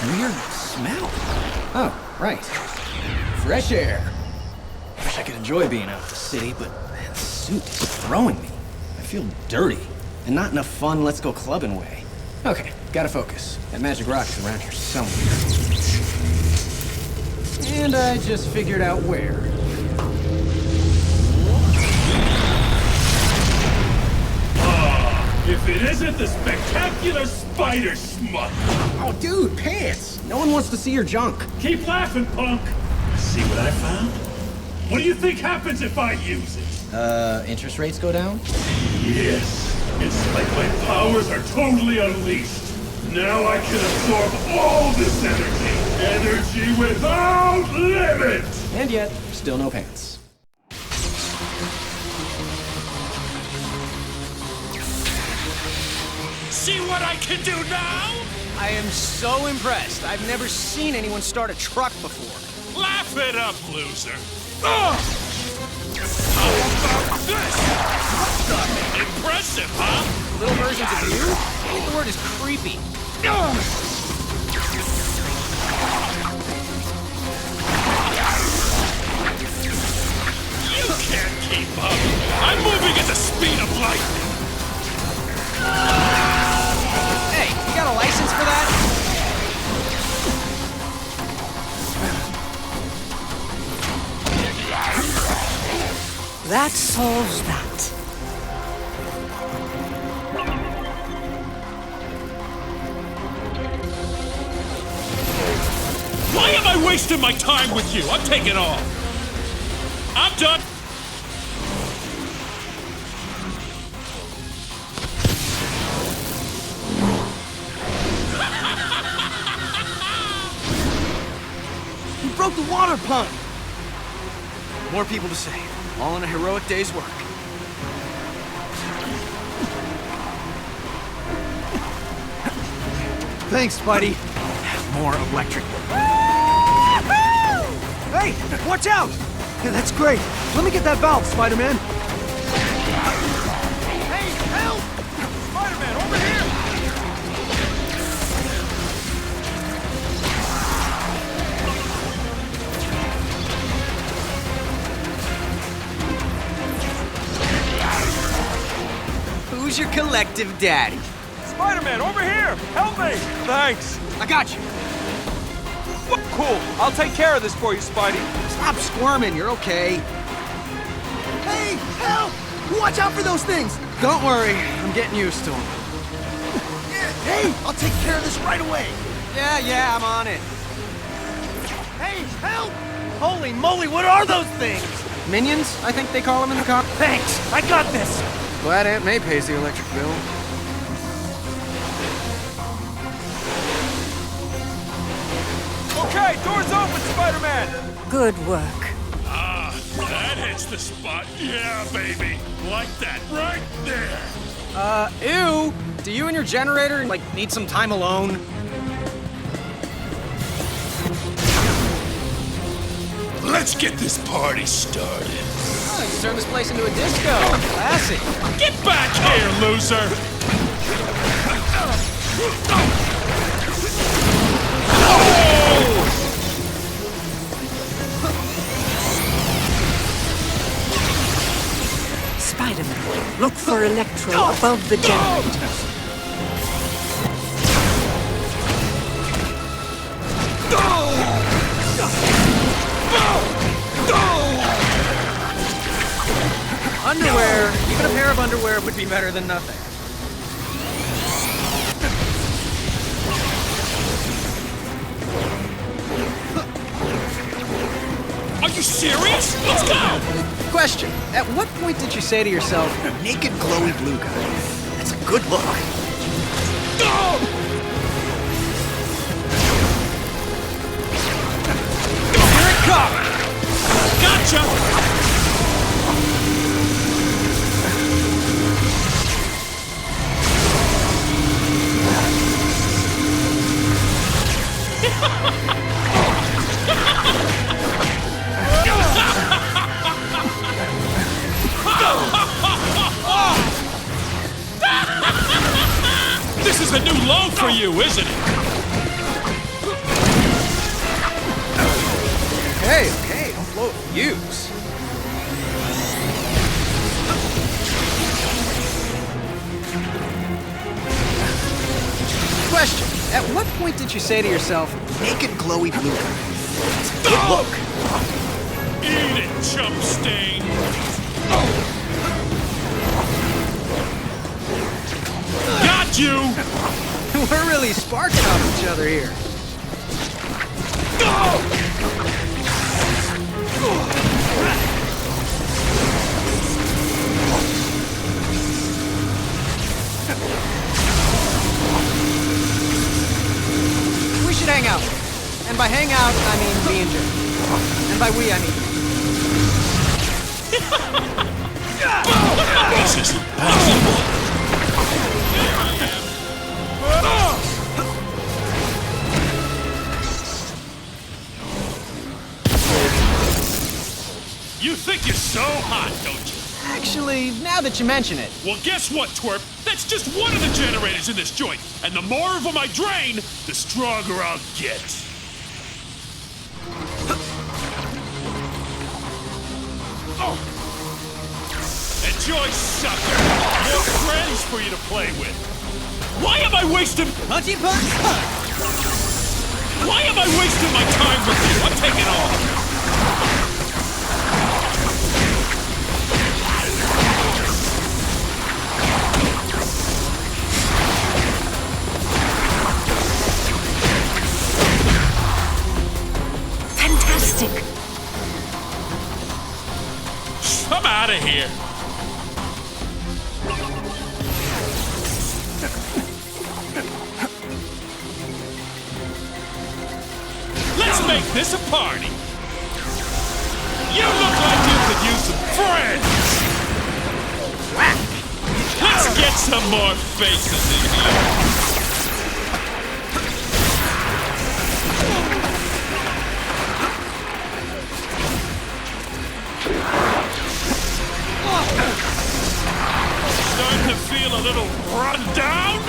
weird smell. Oh, right. Fresh air. Wish I could enjoy being out in the city, but man, this suit is throwing me. I feel dirty, and not in a fun let's go clubbing way. Okay, gotta focus. That magic rock is around here somewhere. And I just figured out where. If it isn't the spectacular spider smut! Oh, dude, pants! No one wants to see your junk. Keep laughing, punk! See what I found? What do you think happens if I use it? Interest rates go down? Yes. It's like my powers are totally unleashed. Now I can absorb all this energy. Energy without limit! And yet, still no pants. See what I can do now? I am so impressed. I've never seen anyone start a truck before. Laugh it up, loser! How about this? Impressive, huh? Little versions of you? I think the word is creepy. You can't keep up. I'm moving at the speed of light. Hey, you got a license for that? That solves that. Why am I wasting my time with you? I'm taking off. I'm done. You broke the water pump! More people to save. All in a heroic day's work. Thanks, buddy. More electric. Hey, watch out! Yeah, that's great. Let me get that valve, Spider-Man. Hey, help! Spider-Man, over here! Who's your collective daddy? Spider-Man, over here! Help me! Thanks. I got you. Cool. I'll take care of this for you, Spidey. Stop squirming, you're okay. Hey, help! Watch out for those things! Don't worry, I'm getting used to them. Hey, I'll take care of this right away. Yeah, I'm on it. Hey, help! Holy moly, what are those things? Minions, I think they call them in the car. Thanks, I got this. Glad Aunt May pays the electric bill. Okay, door's open, Spider-Man. Good work. Ah, that hits the spot. Yeah, baby. Like that, right there. Ew! Do you and your generator, like, need some time alone? Let's get this party started. Oh, you turn this place into a disco. Classy. Get back here, loser! Spider-Man, look for Electro above the generator. Underwear, even a pair of underwear would be better than nothing. Are you serious? Let's go! Question, at what point did you say to yourself, naked glowy blue guy? That's a good look. Here it comes! Gotcha! This is a new low for you, isn't it? Okay, don't blow a fuse. Question, at what point did you say to yourself, naked glowy blue guy? Good look. Eat it, chump stain! Got you! We're really sparking off each other here. We should hang out. And by hang out, I mean me and Jim. And by we, I mean... This isn't possible! You think you're so hot, don't you? Actually, now that you mention it... Well, guess what, twerp? That's just one of the generators in this joint. And the more of them I drain, the stronger I'll get. Enjoy, sucker! More friends for you to play with. Why am I wasting... Punchy punch! Why am I wasting my time with you? I'm taking off. Fantastic. I'm out of here. Let's make this a party. You look like you could use some friends. Let's get some more faces in here. Starting to feel a little run down?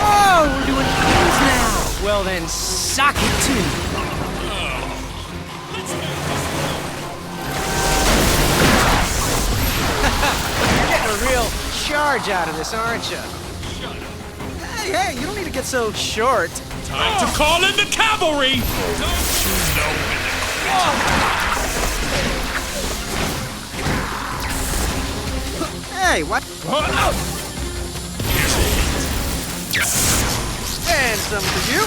Oh, we're doing things now! Well then, sock it to me. You're getting a real charge out of this, aren't you? Shut up. Hey, you don't need to get so short. Time to call in the cavalry! Don't you know when to Hey, what? And some for you.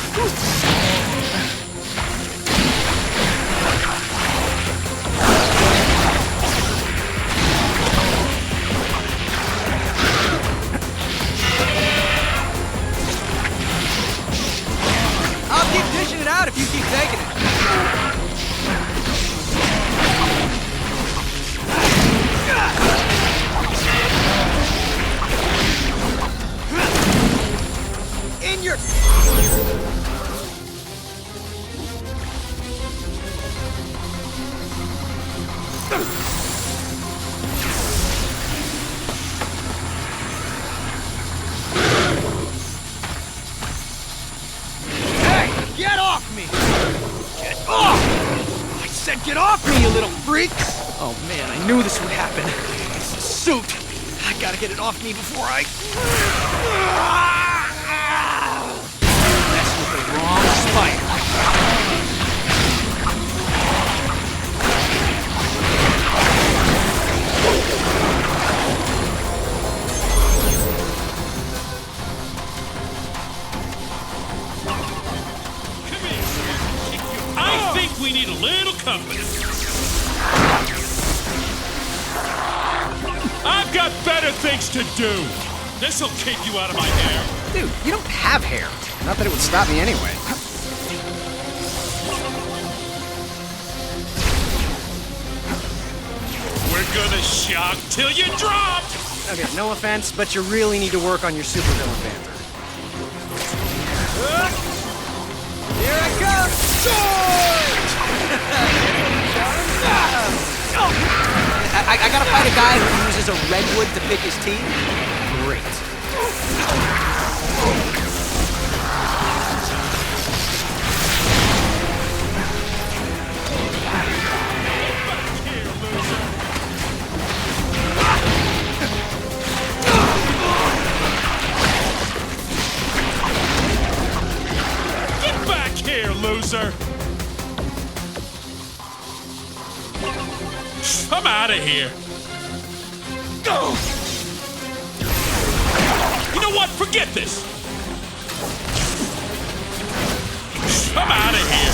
I'll keep dishing it out if you keep taking it. In your... Hey, get off me! Get off! I said get off me, you little freak! Oh man, I knew this would happen. This suit. I gotta get it off me before I... That's with the wrong spider. I think we need a little company. I've got better things to do. This'll keep you out of my hair. Dude, you don't have hair. Not that it would stop me anyway. We're gonna shock till you drop. Okay, no offense, but you really need to work on your supervillain banter. Here I come! Sword! I gotta fight a guy who uses a redwood to pick his teeth? Great. loser! I'm out of here! Go! You know what? Forget this! I'm out of here!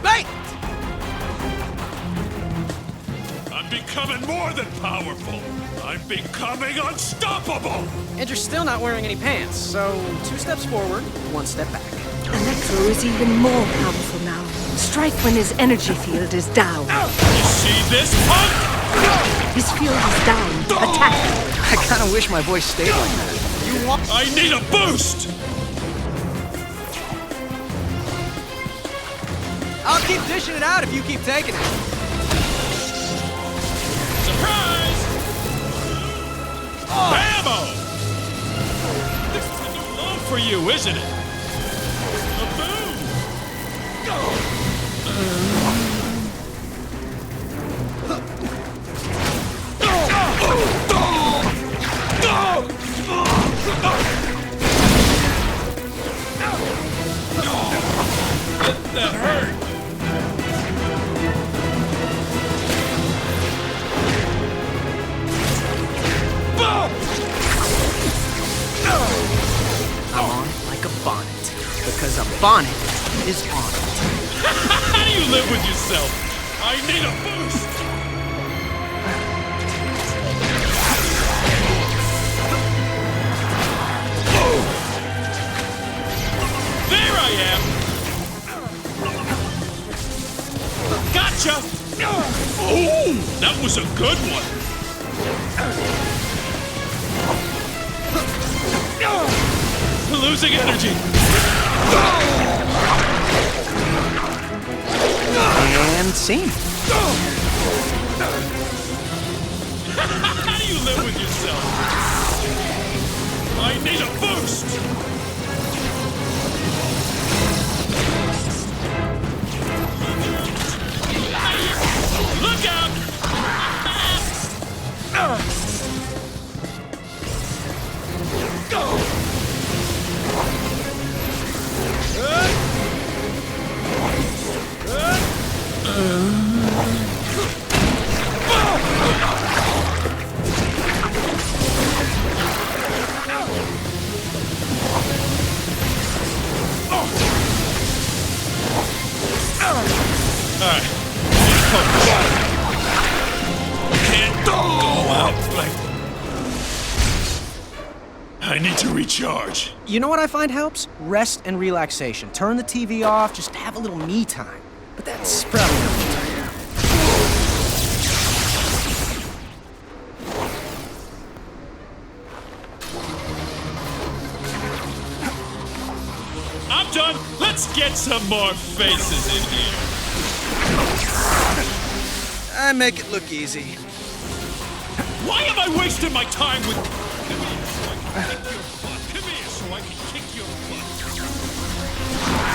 Right! I'm becoming more than powerful! I'm becoming unstoppable! And you're still not wearing any pants, so 2 steps forward, 1 step back. Electro is even more powerful now. Strike when his energy field is down. You see this, punk? His field is down. Attack. I kind of wish my voice stayed like that. I need a boost! I'll keep dishing it out if you keep taking it. Surprise! Bammo! This is a new love for you, isn't it? A boom! That hurt! I'm on it like a bonnet, because a bonnet is on it. How do you live with yourself? I need a boost! There I am! Gotcha! Oh, that was a good one! Losing energy! And scene. How do you live with yourself? I need a boost! Look out! Alright. Can't go out like... I need to recharge. You know what I find helps? Rest and relaxation. Turn the TV off, just have a little me time. But that's probably not what I am. I'm done. Let's get some more faces in here. I make it look easy. Why am I wasting my time with... Come here so I can kick your butt. Come here so I can kick your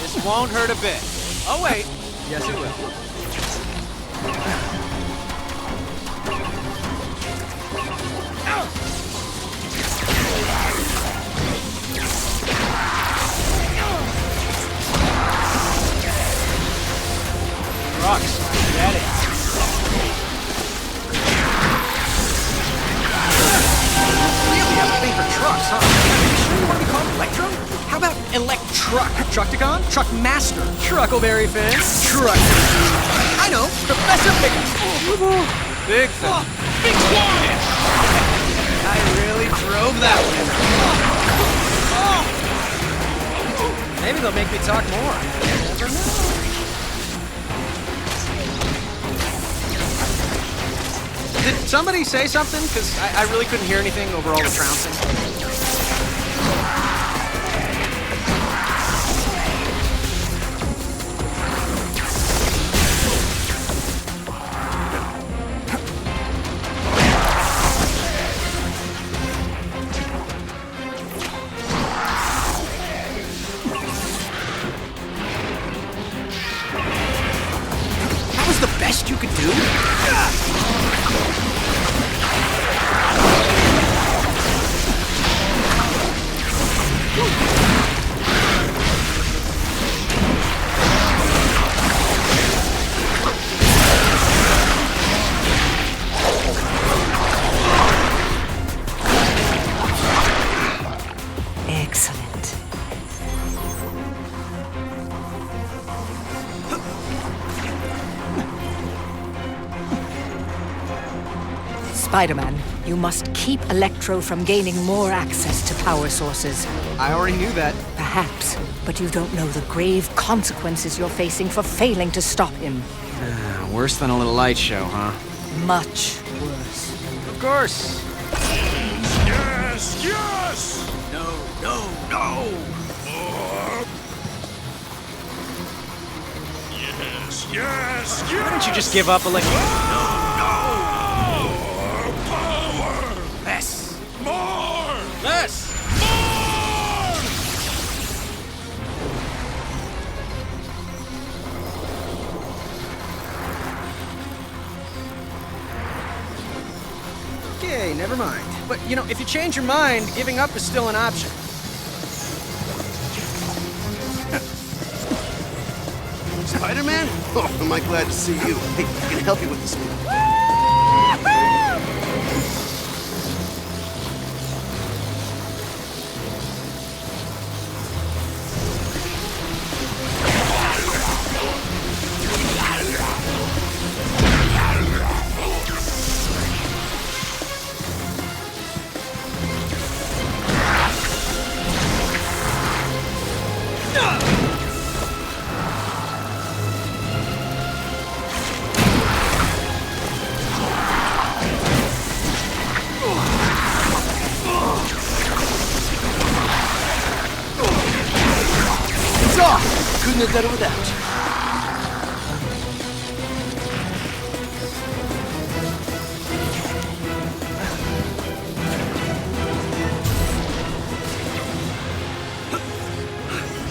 This won't hurt a bit. Oh, wait. Yes, it will. Trucks. Get it. Really have a thing for trucks, huh? You sure you want to be called Electro? How about Electruck? Tructicon? Truckmaster? Truckleberry Finn? Truck. I know! Professor Big... Big fella. Be quiet! I really drove that one. Maybe they'll make me talk more. You never know. Did somebody say something? Because I really couldn't hear anything over all the trouncing. Spider-Man, you must keep Electro from gaining more access to power sources. I already knew that. Perhaps, but you don't know the grave consequences you're facing for failing to stop him. Worse than a little light show, huh? Much worse. Of course. Yes! Yes! No, no, no! Yes! Yes! Yes! Why don't you just give up, Electro? More power! Less. More! Less. More! Okay, never mind. But, you know, if you change your mind, giving up is still an option. Spider-Man? Oh, am I glad to see you. Hey, I can help you with this one. It's off! Couldn't have done it without you.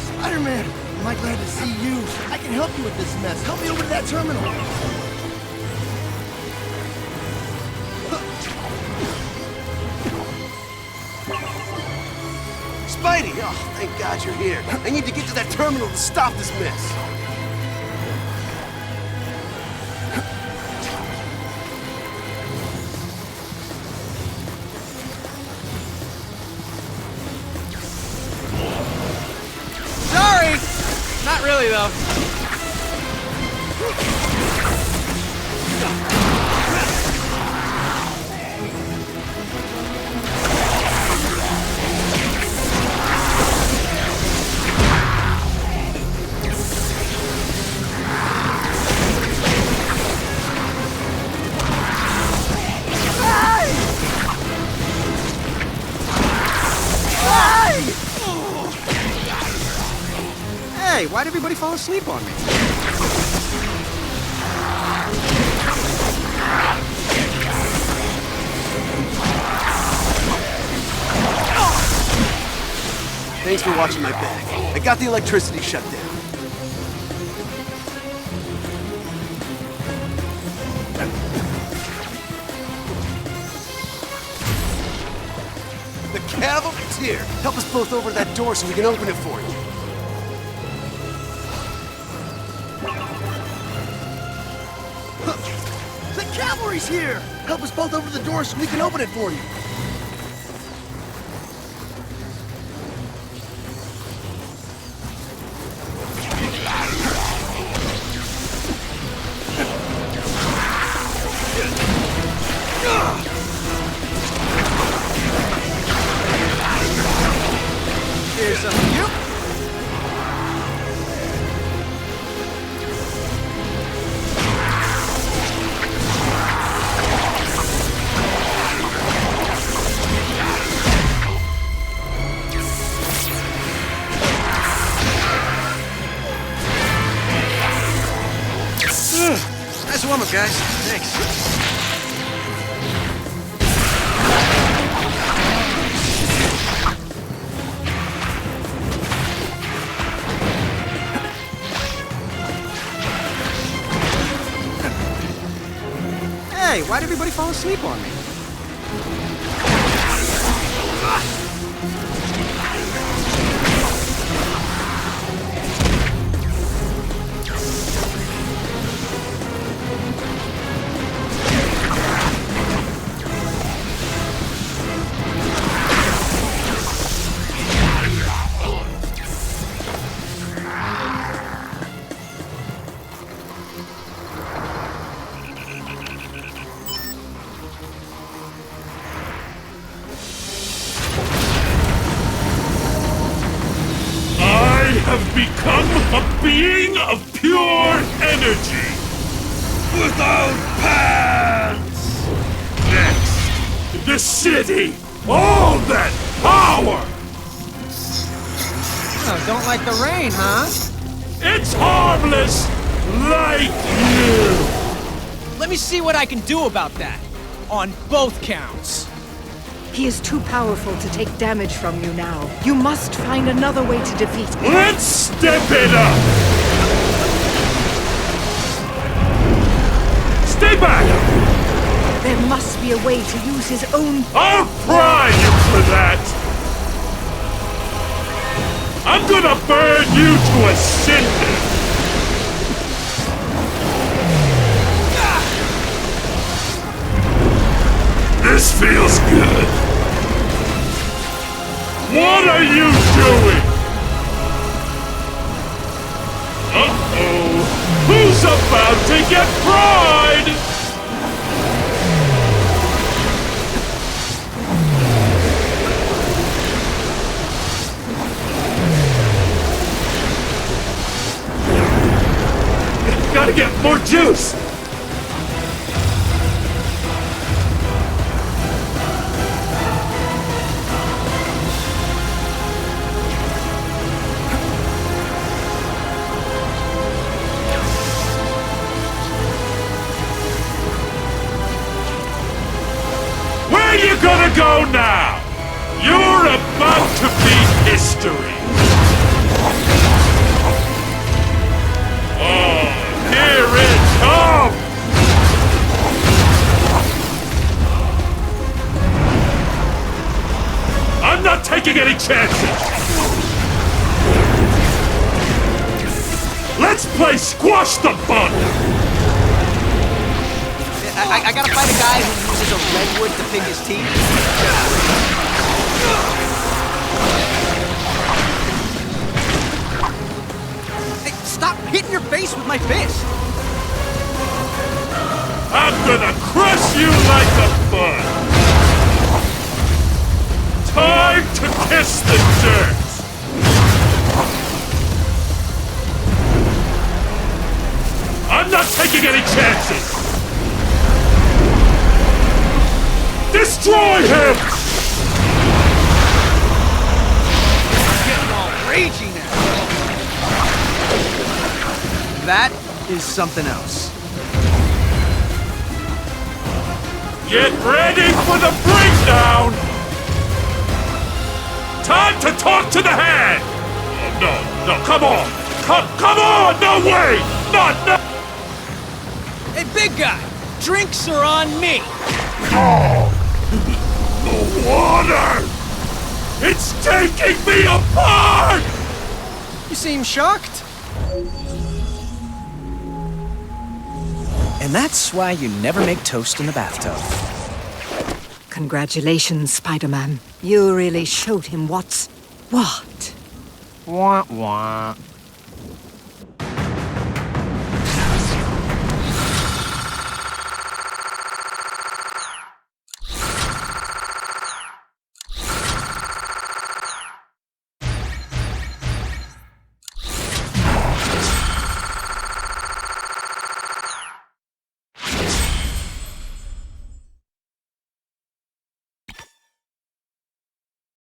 Spider-Man, am I glad to see you? I can help you with this mess. Help me over to that terminal. Spidey! Oh, thank God you're here. I need to get to that terminal to stop this mess. Sorry! Not really, though. Hey, why'd everybody fall asleep on me? Thanks for watching my back. I got the electricity shut down. The cavalry's here. Help us both over to that door so we can open it for you. The cavalry's here! Help us both over to the door so we can open it for you. Here's some for you. Nice warm-up, guys. Thanks. Hey, why'd everybody fall asleep on me? have become a being of pure energy. Without pants! Next, the city! All that power! Oh, don't like the rain, huh? It's harmless, like you! Let me see what I can do about that. On both counts. He is too powerful to take damage from you now. You must find another way to defeat him. Let's step it up! Stay back! There must be a way to use his own... I'll pry you for that! I'm gonna burn you to a cinder! This feels good! What are you doing? Uh-oh! Who's about to get fried? Gotta get more juice! Where you gonna go now? You're about to be history! Here it comes! I'm not taking any chances! Let's play squash the bug! I gotta fight a guy who uses a redwood to pick his teeth. Hey, stop hitting your face with my fist! I'm gonna crush you like a bug! Time to kiss the dirt! I'm not taking any chances! Destroy him! I'm getting all ragey now. That is something else. Get ready for the breakdown! Time to talk to the hand! Oh, no, come on! Come on! No way! No! Hey, big guy! Drinks are on me! Oh! The water! It's taking me apart! You seem shocked. And that's why you never make toast in the bathtub. Congratulations, Spider-Man. You really showed him what's what. Wah wah.